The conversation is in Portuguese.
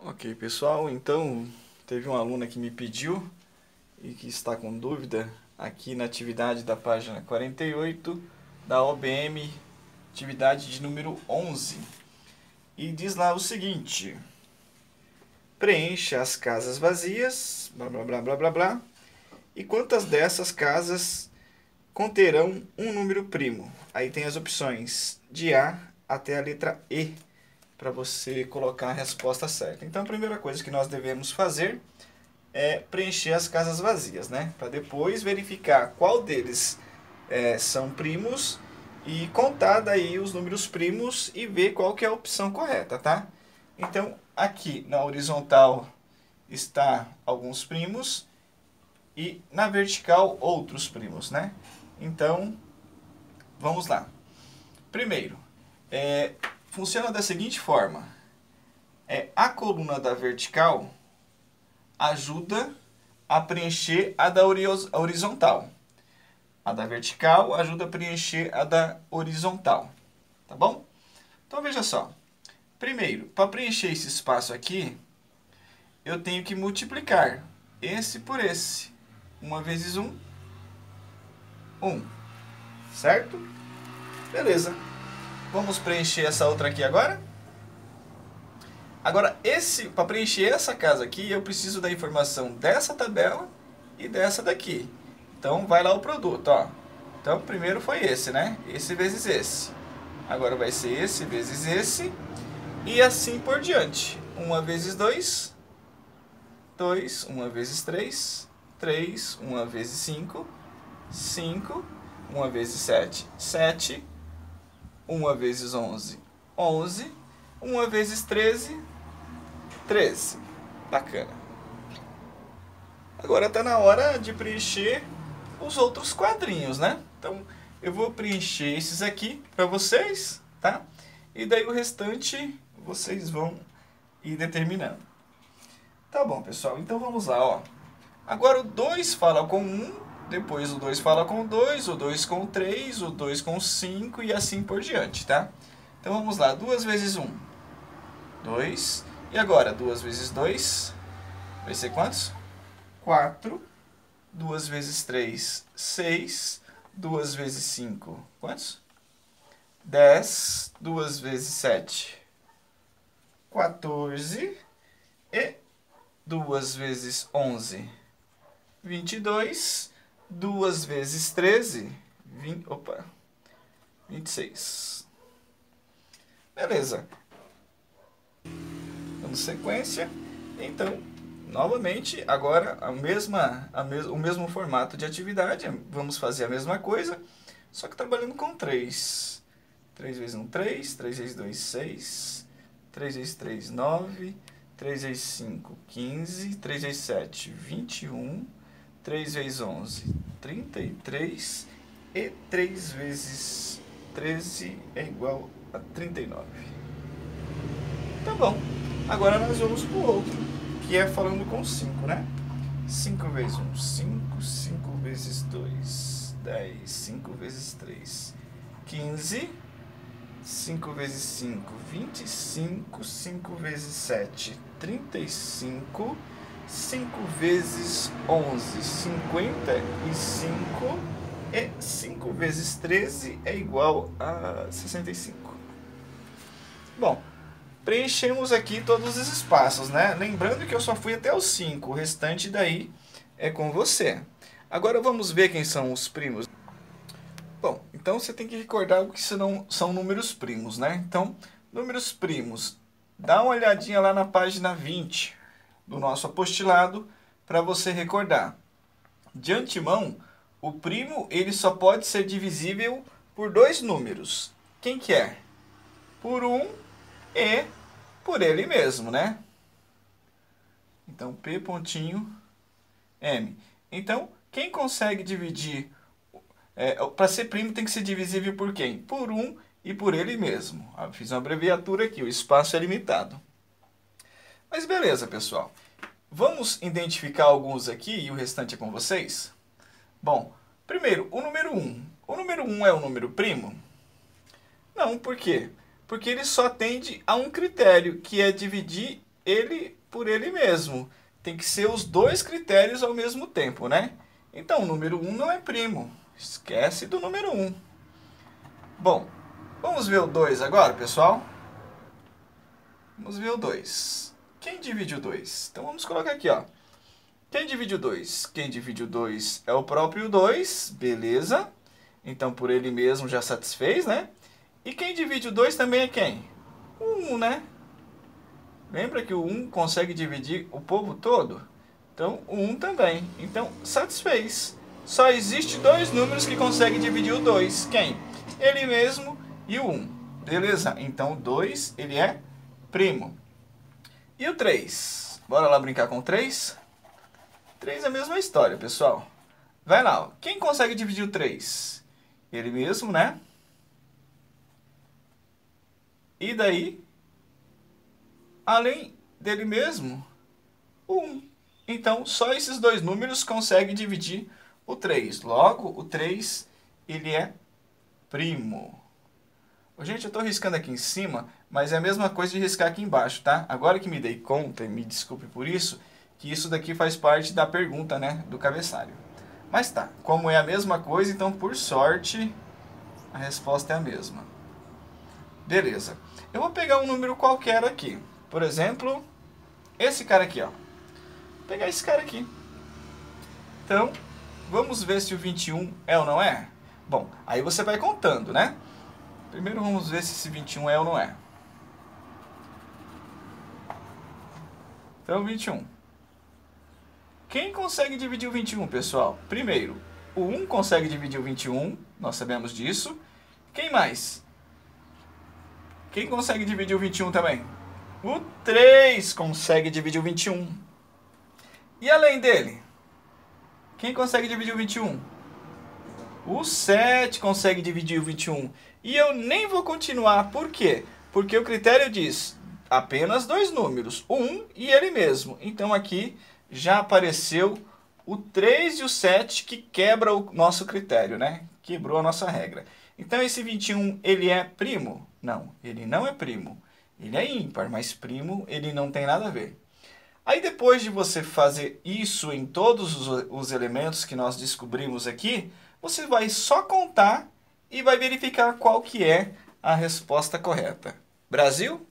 Ok, pessoal, então teve um aluno que me pediu e que está com dúvida aqui na atividade da página 48 da OBM, atividade de número 11. E diz lá o seguinte: preencha as casas vazias, blá blá blá blá blá blá, e quantas dessas casas conterão um número primo? Aí tem as opções de A até a letra E, para você colocar a resposta certa. Então, a primeira coisa que nós devemos fazer é preencher as casas vazias, né? Para depois verificar qual deles são primos e contar daí os números primos e ver qual que é a opção correta, tá? Então, aqui na horizontal está alguns primos e na vertical outros primos, né? Então, vamos lá. Primeiro, funciona da seguinte forma: a coluna da vertical ajuda a preencher a da horizontal. A da vertical ajuda a preencher a da horizontal. Tá bom? Então veja só. Primeiro, para preencher esse espaço aqui, eu tenho que multiplicar esse por esse. 1 vezes 1, 1. Certo? Beleza. Vamos preencher essa outra aqui agora? Agora, para preencher essa casa aqui, eu preciso da informação dessa tabela e dessa daqui. Então, vai lá o produto, ó. Então, primeiro foi esse, né? Esse vezes esse. Agora vai ser esse vezes esse. E assim por diante. 1 vezes 2, 2. 1 vezes 3, 3. 1 vezes 5, 5. 1 vezes 7, 7. 1 vezes 11, 11. 1 vezes 13, 13. Bacana. Agora está na hora de preencher os outros quadrinhos, né? Então, eu vou preencher esses aqui para vocês, tá? E daí o restante vocês vão ir determinando. Tá bom, pessoal. Então, vamos lá, ó. Agora o 2 fala com 1, depois o 2 fala com 2, o 2 com 3, o 2 com 5 e assim por diante, tá? Então, vamos lá. 2 vezes 1, 2. E agora, 2 vezes 2, vai ser quantos? 4. 2 vezes 3, 6. 2 vezes 5, quantos? 10. 2 vezes 7, 14. E 2 vezes 11, 22. 2 vezes 13, 26. Beleza. Dando sequência. Então, novamente, agora o mesmo formato de atividade. Vamos fazer a mesma coisa, só que trabalhando com 3. 3 vezes 1, 3. 3 vezes 2, 6. 3 vezes 3, 9. 3 vezes 5, 15. 3 vezes 7, 21. 3 vezes 11, 33. E 3 vezes 13 é igual a 39. Tá bom. Agora nós vamos para o outro, que é falando com 5, né? 5 vezes 1, 5. 5 vezes 2, 10. 5 vezes 3, 15. 5 vezes 5, 25. 5 vezes 7, 35. 5 vezes 11, 55. E 5 vezes 13 é igual a 65. Bom, preenchemos aqui todos os espaços, né? Lembrando que eu só fui até o 5, o restante daí é com você. Agora vamos ver quem são os primos. Bom, então você tem que recordar o que são números primos, né? Então, números primos, dá uma olhadinha lá na página 20 do nosso apostilado para você recordar. De antemão, o primo ele só pode ser divisível por dois números. Quem que é? Por 1 e por ele mesmo, né? Então, P pontinho M. Então, quem consegue dividir... para ser primo tem que ser divisível por quem? Por 1 e por ele mesmo. Eu fiz uma abreviatura aqui, o espaço é limitado. Mas beleza, pessoal. Vamos identificar alguns aqui e o restante é com vocês? Bom, primeiro, o número 1. O número 1 é um número primo? Não, por quê? Porque ele só atende a um critério, que é dividir ele por ele mesmo. Tem que ser os dois critérios ao mesmo tempo, né? Então, o número 1 não é primo. Esquece do número 1. Bom, vamos ver o 2 agora, pessoal? Vamos ver o 2. Quem divide o 2? Então, vamos colocar aqui, ó. Quem divide o 2? Quem divide o 2 é o próprio 2, beleza. Então, por ele mesmo já satisfez, né? E quem divide o 2 também é quem? O 1, né? Lembra que o 1 consegue dividir o povo todo? Então, o 1 também. Então, satisfez. Só existe dois números que conseguem dividir o 2. Quem? Ele mesmo e o 1. Beleza? Então, o 2, ele é primo. E o 3? Bora lá brincar com o 3? 3 é a mesma história, pessoal. Vai lá, ó. Quem consegue dividir o 3? Ele mesmo, né? E daí, além dele mesmo, o 1. Então, só esses dois números conseguem dividir o 3. Logo, o 3, ele é primo. Gente, eu estou riscando aqui em cima, mas é a mesma coisa de riscar aqui embaixo, tá? Agora que me dei conta, e me desculpe por isso, que isso daqui faz parte da pergunta, né, do cabeçalho. Mas tá, como é a mesma coisa, então, por sorte, a resposta é a mesma. Beleza. Eu vou pegar um número qualquer aqui. Por exemplo, esse cara aqui, ó. Vou pegar esse cara aqui. Então, vamos ver se o 21 é ou não é? Bom, aí você vai contando, né? Primeiro vamos ver se esse 21 é ou não é. Então, 21. Quem consegue dividir o 21, pessoal? Primeiro, o 1 consegue dividir o 21, nós sabemos disso. Quem mais? Quem consegue dividir o 21 também? O 3 consegue dividir o 21. E além dele? Quem consegue dividir o 21? O 7 consegue dividir o 21. E eu nem vou continuar. Por quê? Porque o critério diz apenas dois números, o 1 e ele mesmo. Então aqui já apareceu o 3 e o 7 que quebra o nosso critério, né? Quebrou a nossa regra. Então esse 21, ele é primo? Não, ele não é primo. Ele é ímpar, mas primo ele não tem nada a ver. Aí depois de você fazer isso em todos os elementos que nós descobrimos aqui, você vai só contar e vai verificar qual que é a resposta correta. Brasil?